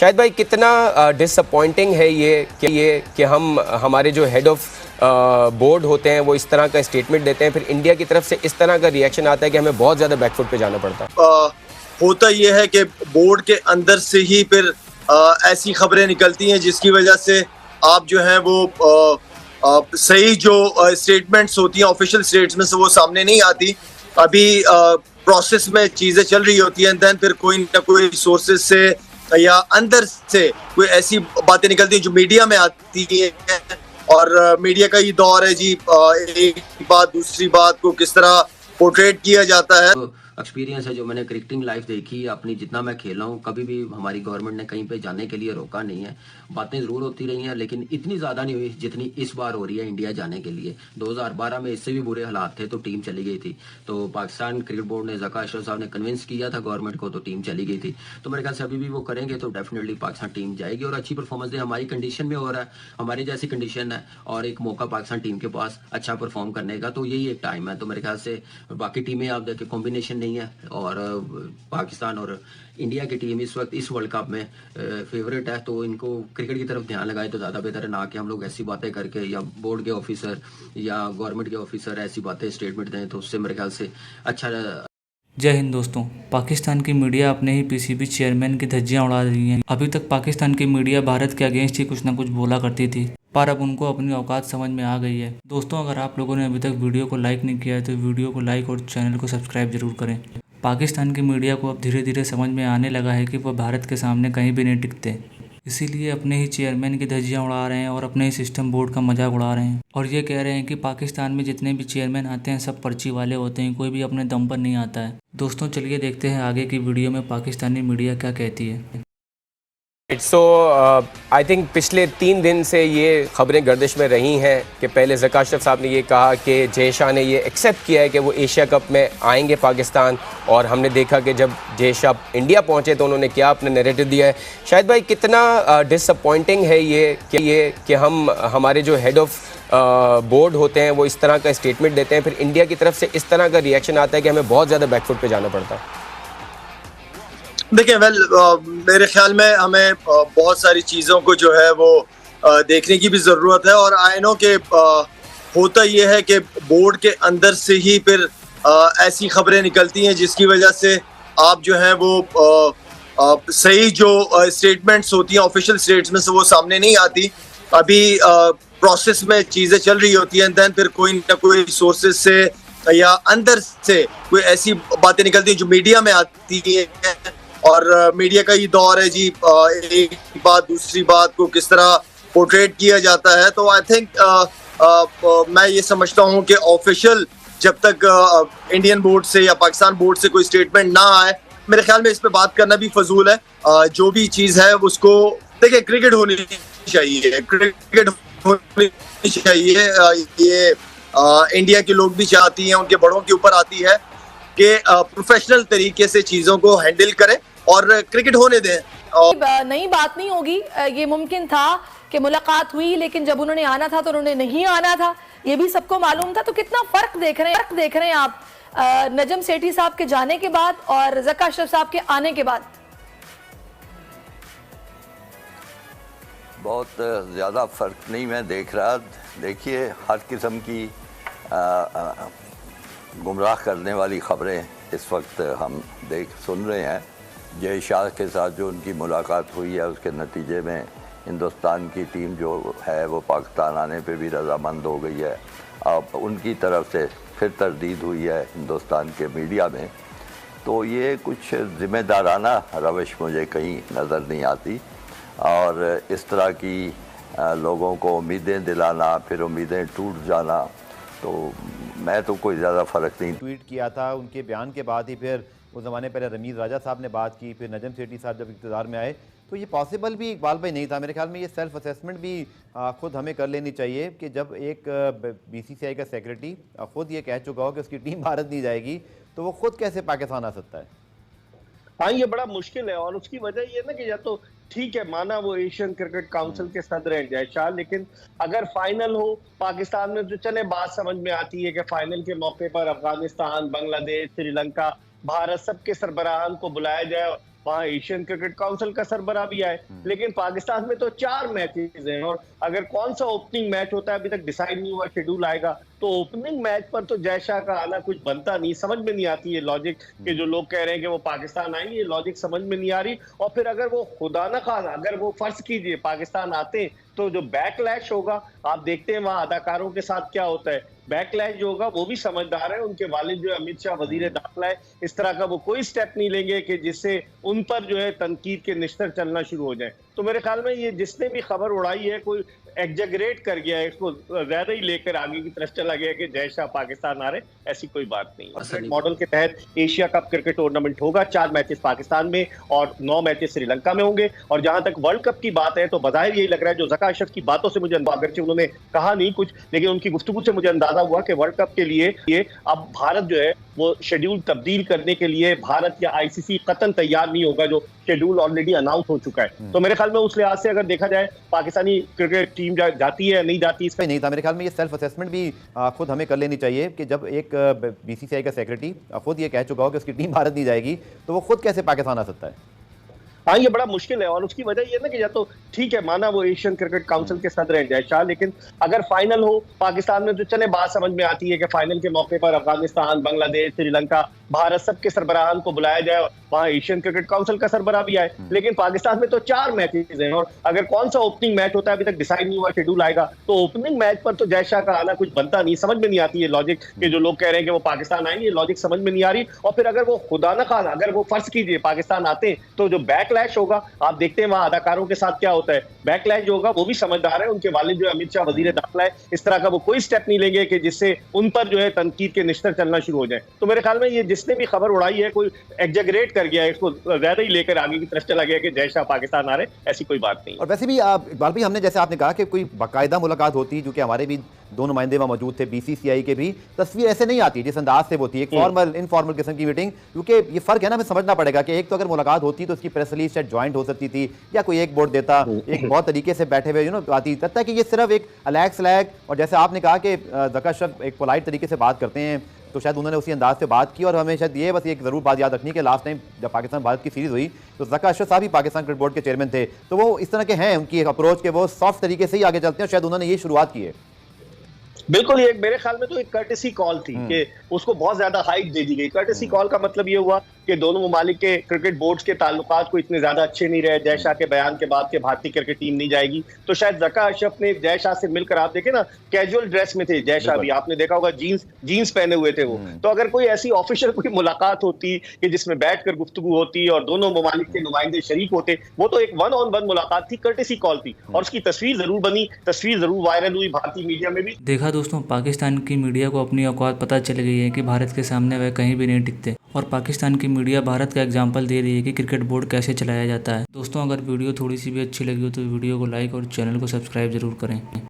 शाहिद भाई, कितना डिसअपॉइंटिंग है ये कि हम हमारे जो हेड ऑफ बोर्ड होते हैं वो इस तरह का स्टेटमेंट देते हैं, फिर इंडिया की तरफ से इस तरह का रिएक्शन आता है कि हमें बहुत ज़्यादा बैकफुट पे जाना पड़ता है। होता ये है कि बोर्ड के अंदर से ही फिर ऐसी खबरें निकलती हैं जिसकी वजह से आप जो है वो सही जो स्टेटमेंट्स होती हैं, ऑफिशियल स्टेटमेंट्स, वो सामने नहीं आती। अभी प्रोसेस में चीज़ें चल रही होती हैं, देन फिर कोई ना कोई सोर्सेज से या अंदर से कोई ऐसी बातें निकलती हैं जो मीडिया में आती हैं। और मीडिया का ये दौर है जी, एक बात दूसरी बात को किस तरह पोर्ट्रेट किया जाता है। एक्सपीरियंस है जो मैंने क्रिकेटिंग लाइफ देखी अपनी, जितना मैं खेला हूँ, कभी भी हमारी गवर्नमेंट ने कहीं पे जाने के लिए रोका नहीं है। बातें ज़रूर होती रही हैं लेकिन इतनी ज़्यादा नहीं हुई जितनी इस बार हो रही है इंडिया जाने के लिए। 2012 में इससे भी बुरे हालात थे तो टीम चली गई थी। तो पाकिस्तान क्रिकेट बोर्ड ने, ज़का अशरफ साहब ने कन्विंस किया था गवर्नमेंट को, तो टीम चली गई थी। तो मेरे ख्याल से अभी भी वो करेंगे तो डेफिनेटली पाकिस्तान टीम जाएगी और अच्छी परफॉर्मेंस दे। हमारी कंडीशन में हो रहा है, हमारी जैसी कंडीशन है और एक मौका पाकिस्तान टीम के पास अच्छा परफॉर्म करने का, तो यही एक टाइम है। तो मेरे ख्याल से बाकी टीमें आप देखें कॉम्बिनेशन नहीं है और पाकिस्तान और इंडिया की टीम इस वक्त इस वर्ल्ड कप में फेवरेट है, तो इनको क्रिकेट की तरफ ध्यान लगाए तो ज़्यादा बेहतर है, ना कि हम लोग ऐसी बातें करके या बोर्ड के ऑफिसर या गवर्नमेंट के ऑफिसर ऐसी बातें स्टेटमेंट दें, तो उससे मेरे ख्याल से अच्छा। जय हिंद दोस्तों। पाकिस्तान की मीडिया अपने ही पीसीबी चेयरमैन की धज्जियां उड़ा रही है। अभी तक पाकिस्तान की मीडिया भारत के अगेंस्ट ही कुछ ना कुछ बोला करती थी, पर अब उनको अपनी औकात समझ में आ गई है। दोस्तों, अगर आप लोगों ने अभी तक वीडियो को लाइक नहीं किया है तो वीडियो को लाइक और चैनल को सब्सक्राइब जरूर करें। पाकिस्तान की मीडिया को अब धीरे धीरे समझ में आने लगा है कि वह भारत के सामने कहीं भी नहीं टिकते, इसीलिए अपने ही चेयरमैन की धज्जियां उड़ा रहे हैं और अपने ही सिस्टम बोर्ड का मजाक उड़ा रहे हैं और ये कह रहे हैं कि पाकिस्तान में जितने भी चेयरमैन आते हैं सब पर्ची वाले होते हैं, कोई भी अपने दम पर नहीं आता है। दोस्तों, चलिए देखते हैं आगे की वीडियो में पाकिस्तानी मीडिया क्या कहती है। सो आई थिंक पिछले 3 दिन से ये खबरें गर्दिश में रही हैं कि पहले ज़का अशरफ साहब ने ये कहा कि जय शाह ने ये एक्सेप्ट किया है कि वो एशिया कप में आएंगे पाकिस्तान, और हमने देखा कि जब जय शाह इंडिया पहुंचे तो उन्होंने क्या अपना नैरेटिव दिया है। शाहिद भाई, कितना डिसअपॉइंटिंग है ये कि हम हमारे जो हेड ऑफ बोर्ड होते हैं वो इस तरह का स्टेटमेंट देते हैं, फिर इंडिया की तरफ से इस तरह का रिएक्शन आता है कि हमें बहुत ज़्यादा बैकफुट पे जाना पड़ता है। देखिए, मेरे ख्याल में हमें बहुत सारी चीज़ों को जो है वो देखने की भी ज़रूरत है। और आई नो कि होता ये है कि बोर्ड के अंदर से ही फिर ऐसी खबरें निकलती हैं जिसकी वजह से आप जो है वो सही जो स्टेटमेंट्स होती हैं, ऑफिशियल स्टेटमेंट्स, वो सामने नहीं आती। अभी प्रोसेस में चीज़ें चल रही होती हैं, देन फिर कोई ना कोई सोर्सेज से या अंदर से कोई ऐसी बातें निकलती हैं जो मीडिया में आती हैं। और मीडिया का ये दौर है जी, एक बात दूसरी बात को किस तरह पोर्ट्रेट किया जाता है। तो आई थिंक मैं ये समझता हूँ कि ऑफिशियल जब तक इंडियन बोर्ड से या पाकिस्तान बोर्ड से कोई स्टेटमेंट ना आए, मेरे ख्याल में इस पे बात करना भी फजूल है। जो भी चीज़ है उसको देखिए, क्रिकेट होनी चाहिए, क्रिकेट होनी चाहिए। ये इंडिया के लोग भी चाहती हैं, उनके बड़ों के ऊपर आती है कि प्रोफेशनल तरीके से चीज़ों को हैंडल करें और क्रिकेट होने दें। नई बात नहीं होगी, ये मुमकिन था कि मुलाकात हुई, लेकिन जब उन्होंने आना था तो उन्होंने नहीं आना था, ये भी सबको मालूम था। तो कितना फर्क देख रहे हैं आप नजम सेठी साहब के जाने के बाद और ज़का अशरफ साहब के आने के बाद? बहुत ज़्यादा फ़र्क नहीं मैं देख रहा। देखिए, हर किस्म की गुमराह करने वाली ख़बरें इस वक्त हम सुन रहे हैं। जय शाह के साथ जो उनकी मुलाकात हुई है उसके नतीजे में हिंदुस्तान की टीम जो है वो पाकिस्तान आने पे भी रज़ामंद हो गई है। अब उनकी तरफ से फिर तरदीद हुई है हिंदुस्तान के मीडिया में। तो ये कुछ ज़िम्मेदाराना रवश मुझे कहीं नज़र नहीं आती और इस तरह की लोगों को उम्मीदें दिलाना, फिर उम्मीदें टूट जाना, तो मैं तो कोई ज़्यादा फ़र्क नहीं। ट्वीट किया था, उनके बयान के बाद ही फिर उस ज़माने पहले रमीज़ राजा साहब ने बात की, फिर नजम सेठी साहब जब इक़्तिदार में आए तो ये पॉसिबल भी इकबाल भाई नहीं था। मेरे ख्याल में ये सेल्फ असेसमेंट भी ख़ुद हमें कर लेनी चाहिए कि जब एक बीसीसीआई का सेक्रेटरी ख़ुद ये कह चुका हो कि उसकी टीम भारत नहीं जाएगी, तो वो खुद कैसे पाकिस्तान आ सकता है? हाँ, ये बड़ा मुश्किल है। और उसकी वजह ये ना कि या तो ठीक है, माना वो एशियन क्रिकेट काउंसिल के सदर हैं जय शाह, लेकिन अगर फाइनल हो पाकिस्तान में तो चले बात समझ में आती है कि फाइनल के मौके पर अफगानिस्तान, बांग्लादेश, श्रीलंका, भारत सबके सरबराहान को बुलाया जाए वहां एशियन क्रिकेट काउंसिल का सरबराह भी आए। लेकिन पाकिस्तान में तो 4 मैचेस हैं और अगर कौन सा ओपनिंग मैच होता है अभी तक डिसाइड नहीं हुआ, शेड्यूल आएगा तो ओपनिंग मैच पर तो जय शाह का आना कुछ बनता नहीं। समझ में नहीं आती ये लॉजिक कि जो लोग कह रहे हैं कि वो पाकिस्तान आएंगे, ये लॉजिक समझ में नहीं आ रही। और फिर अगर वो खुदा न खाना अगर वो फर्ज कीजिए पाकिस्तान आते तो जो बैकलैश होगा, आप देखते हैं वहां अदाकारों के साथ क्या होता है। बैकलैश जो होगा वो भी समझदार है, उनके वालिद जो अमित शाह वजीर दाखिला है, इस तरह का वो कोई स्टेप नहीं लेंगे कि जिससे उन पर जो है तनकीद के निश्तर चलना शुरू हो जाए। तो मेरे ख्याल में ये जिसने भी खबर उड़ाई है कोई एग्जेगरेट कर गया है, इसको ज्यादा ही लेकर आगे की तरफ चला गया कि जय शाह पाकिस्तान आ रहे, ऐसी कोई बात नहीं। मॉडल के तहत एशिया कप क्रिकेट टूर्नामेंट होगा, 4 मैचेस पाकिस्तान में और 9 मैचेस श्रीलंका में होंगे। और जहां तक वर्ल्ड कप की बात है तो बज़ाहिर यही लग रहा है, जो ज़का अशरफ की बातों से मुझे अगरचे उन्होंने कहा नहीं कुछ, लेकिन उनकी गुफ्तगू से मुझे अंदाजा हुआ कि वर्ल्ड कप के लिए ये अब भारत जो है वो शेड्यूल तब्दील करने के लिए भारत या आईसीसी कतन तैयार नहीं होगा, जो शेड्यूल ऑलरेडी अनाउंस हो चुका है। तो मेरे ख्याल में उस लिहाज से अगर देखा जाए पाकिस्तानी क्रिकेट टीम जाती है या नहीं जाती, इसका नहीं था। मेरे ख्याल में ये सेल्फ असेसमेंट भी खुद हमें कर लेनी चाहिए कि जब एक बीसीसीआई का सेक्रेटरी खुद ये कह चुका हो कि उसकी टीम भारत नहीं जाएगी, तो वो खुद कैसे पाकिस्तान आ सकता है? हाँ, ये बड़ा मुश्किल है। और उसकी वजह ये ना कि या तो ठीक है माना वो एशियन क्रिकेट काउंसिल के सदर हैं जय शाह, लेकिन अगर फाइनल हो पाकिस्तान में तो चले बात समझ में आती है कि फाइनल के मौके पर अफगानिस्तान, बांग्लादेश, श्रीलंका, भारत सबके सरबराहान को बुलाया जाए, वहां एशियन क्रिकेट काउंसिल का सरबराह भी आए। लेकिन पाकिस्तान में तो 4 मैचेस हैं और अगर कौन सा ओपनिंग मैच होता है अभी तक डिसाइड नहीं हुआ, शेड्यूल आएगा तो ओपनिंग मैच पर तो जय शाह का आना कुछ बनता नहीं। समझ में नहीं आती ये लॉजिक कि जो लोग कह रहे हैं कि वो पाकिस्तान आएंगे, ये लॉजिक समझ में नहीं आ रही। और फिर अगर वो खुदा न खाना अगर वो फर्ज कीजिए पाकिस्तान आते तो जो बैकलैश होगा, आप देखते हैं वहां अदाकारों के साथ क्या होता है। बैकलैश जो होगा वो भी समझदार है, उनके वालिद जो अमित शाह वजीर दाखिला है, इस तरह का वो कोई स्टेप नहीं लेंगे कि जिससे उन पर जो है तनकीद के निश्तर चलना शुरू हो जाए। तो मेरे ख्याल में ये जिसने भी खबर उड़ाई है कोई एग्जेगरेट कर गया है, इसको ज्यादा ही लेकर आगे की तरफ चला गया कि जय शाह पाकिस्तान आ रहे, ऐसी कोई बात नहीं। और वैसे भी इकबाल भाई, हमने जैसे आपने कहा कि कोई बाकायदा मुलाकात होती, जो कि हमारे भी 2 नुमाइंदे वहाँ मौजूद थे, बीसीसीआई के भी, तस्वीर ऐसे नहीं आती जिस अंदाज से होती है, एक फॉर्मल इनफॉर्मल किस्म की मीटिंग। क्योंकि ये फर्क है ना, हमें समझना पड़ेगा कि एक तो अगर मुलाकात होती तो उसकी प्रेस रिलीज शायद ज्वाइंट हो सकती थी, या कोई एक बोर्ड देता, एक बहुत तरीके से बैठे हुए आती। लगता है कि ये सिर्फ एक अलैग स्लैग, और जैसे आपने कहा कि ज़का अशरफ एक पोलाइट तरीके से बात करते हैं, तो शायद उन्होंने उसी अंदाज से बात की। और हमें शायद ये बस एक ज़रूर बात याद रखनी कि लास्ट टाइम जब पाकिस्तान भारत की सीरीज़ हुई तो ज़का अशरफ साहब ही पाकिस्तान क्रिकेट बोर्ड के चेयरमैन थे, तो वो इस तरह के हैं, उनकी एक अप्रोच के वो सॉफ्ट तरीके से ही आगे चलते हैं, और शायद उन्होंने ये शुरुआत की है। बिल्कुल, ये मेरे ख्याल में तो एक कर्टेसी कॉल थी कि उसको बहुत ज्यादा हाइट दे दी गई। कर्टेसी कॉल का मतलब ये हुआ कि दोनों ममालिक के क्रिकेट बोर्ड्स के ताल्लुकात को इतने ज्यादा अच्छे नहीं रहे। जय शाह के बयान के बाद के भारतीय क्रिकेट टीम नहीं जाएगी, तो शायद ज़का अशरफ ने जय शाह से मिलकर, आप देखे ना कैजुअल ड्रेस में थे जय शाह भी, आपने देखा होगा जीन्स पहने हुए थे वो। तो अगर कोई ऐसी ऑफिशियल कोई मुलाकात होती कि जिसमें बैठकर गुफ्तगू होती और दोनों ममालिक के नुमाइंदे शरीक होते, वो तो एक 1-on-1 मुलाकात थी, कर्टेसी कॉल थी, और उसकी तस्वीर जरूर बनी, तस्वीर जरूर वायरल हुई भारतीय मीडिया में भी। देखा दोस्तों, पाकिस्तान की मीडिया को अपनी औकात पता चल गई है कि भारत के सामने वह कहीं भी नहीं टिकते, और पाकिस्तान की मीडिया भारत का एग्जाम्पल दे रही है कि क्रिकेट बोर्ड कैसे चलाया जाता है। दोस्तों, अगर वीडियो थोड़ी सी भी अच्छी लगी हो तो वीडियो को लाइक और चैनल को सब्सक्राइब जरूर करें।